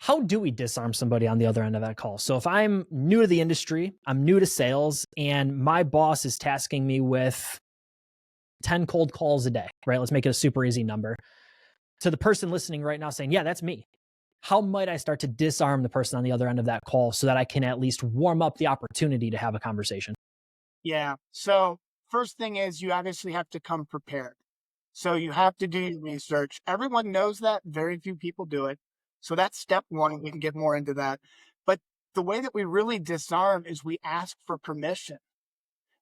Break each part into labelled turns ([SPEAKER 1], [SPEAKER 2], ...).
[SPEAKER 1] How do we disarm somebody on the other end of that call? So if I'm new to the industry, I'm new to sales, and my boss is tasking me with 10 cold calls a day, right? Let's make it a super easy number. To the person listening right now saying, yeah, that's me. How might I start to disarm the person on the other end of that call so that I can at least warm up the opportunity to have a conversation?
[SPEAKER 2] Yeah. So first thing is you obviously have to come prepared. So you have to do your research. Everyone knows that. Very few people do it. So that's step one. We can get more into that. But the way that we really disarm is we ask for permission.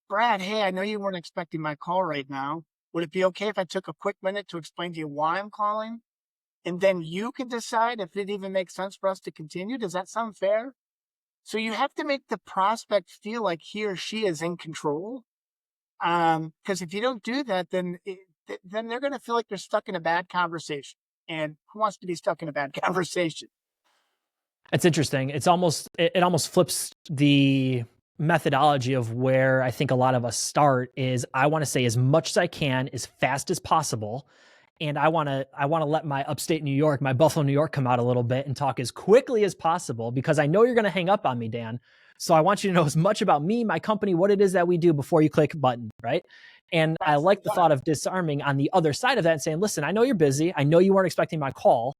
[SPEAKER 2] Brad, hey, I know you weren't expecting my call right now. Would it be okay if I took a quick minute to explain to you why I'm calling? And then you can decide if it even makes sense for us to continue. Does that sound fair? So you have to make the prospect feel like he or she is in control. Because if you don't do that, then they're going to feel like they're stuck in a bad conversation. And who wants to be stuck in a bad conversation?
[SPEAKER 1] It's interesting. It almost flips the methodology of where I think a lot of us start is I want to say as much as I can as fast as possible. And I want to let my upstate New York, my Buffalo, New York come out a little bit and talk as quickly as possible because I know you're going to hang up on me, Dan. So I want you to know as much about me, my company, what it is that we do before you click a button, right? And I
[SPEAKER 2] That's
[SPEAKER 1] like the
[SPEAKER 2] what
[SPEAKER 1] thought of disarming on the other side of that and saying, listen, I know you're busy. I know you weren't expecting my call,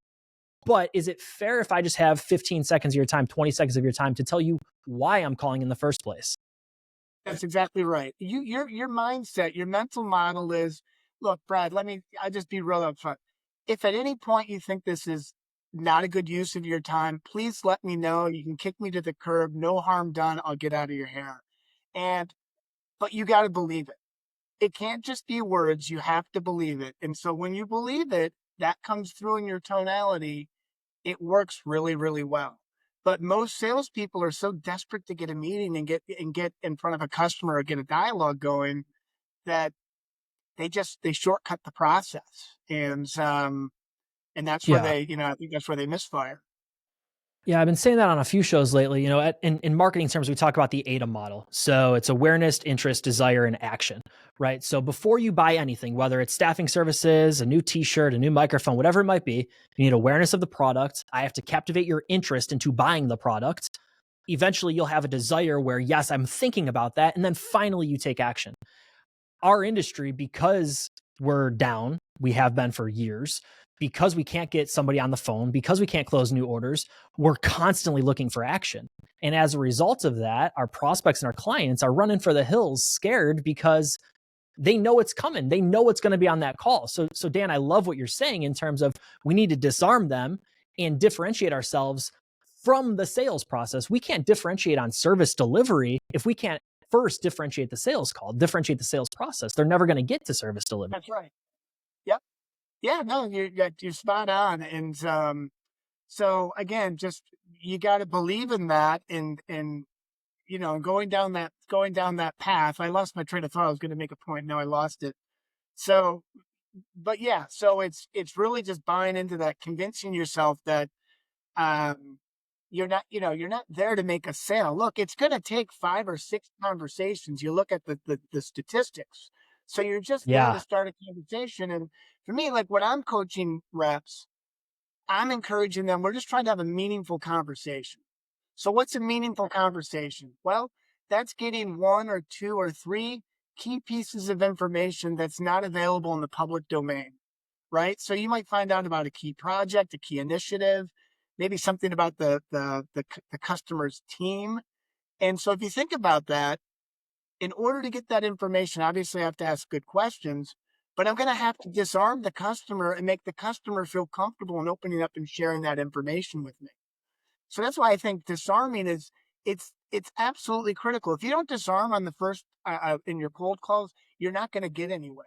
[SPEAKER 1] but is it fair if I just have 15 seconds of your time, 20 seconds of your time to tell you why I'm calling in the first place?
[SPEAKER 2] That's exactly right. Your mindset, your mental model is, look, Brad, I'll just be real upfront. If at any point you think this is not a good use of your time, please let me know. You can kick me to the curb. No harm done. I'll get out of your hair. And, but you got to believe it. It can't just be words. You have to believe it. And so when you believe it, that comes through in your tonality. It works really, really well. But most salespeople are so desperate to get a meeting and get in front of a customer or get a dialogue going that they shortcut the process. And that's where
[SPEAKER 1] Yeah.
[SPEAKER 2] I think that's where they misfire.
[SPEAKER 1] Yeah, I've been saying that on a few shows lately. In marketing terms, we talk about the AIDA model. So it's awareness, interest, desire, and action, right? So before you buy anything, whether it's staffing services, a new t-shirt, a new microphone, whatever it might be, you need awareness of the product. I have to captivate your interest into buying the product. Eventually, you'll have a desire where, yes, I'm thinking about that. And then finally, you take action. Our industry, because we're down, we have been for years, because we can't get somebody on the phone, because we can't close new orders, we're constantly looking for action. And as a result of that, our prospects and our clients are running for the hills scared because they know it's coming. They know it's going to be on that call. So Dan, I love what you're saying in terms of we need to disarm them and differentiate ourselves from the sales process. We can't differentiate on service delivery if we can't first differentiate the sales call, differentiate the sales process. They're never going to get to service delivery.
[SPEAKER 2] That's right. Yep. Yeah. No, you're spot on. And so again, just you got to believe in that, and going down that path. I lost my train of thought. I was going to make a point. Now I lost it. So, but yeah, so it's really just buying into that, convincing yourself that um, you're not there to make a sale. Look, it's going to take 5 or 6 conversations. You look at the statistics. So you're just there to
[SPEAKER 1] Yeah.
[SPEAKER 2] start a conversation. And for me, like when I'm coaching reps, I'm encouraging them. We're just trying to have a meaningful conversation. So what's a meaningful conversation? Well, that's getting one or two or three key pieces of information that's not available in the public domain, right? So you might find out about a key project, a key initiative, maybe something about the customer's team. And so if you think about that, in order to get that information, obviously I have to ask good questions, but I'm going to have to disarm the customer and make the customer feel comfortable in opening up and sharing that information with me. So that's why I think disarming is it's absolutely critical. If you don't disarm on the first in your cold calls, you're not going to get anywhere.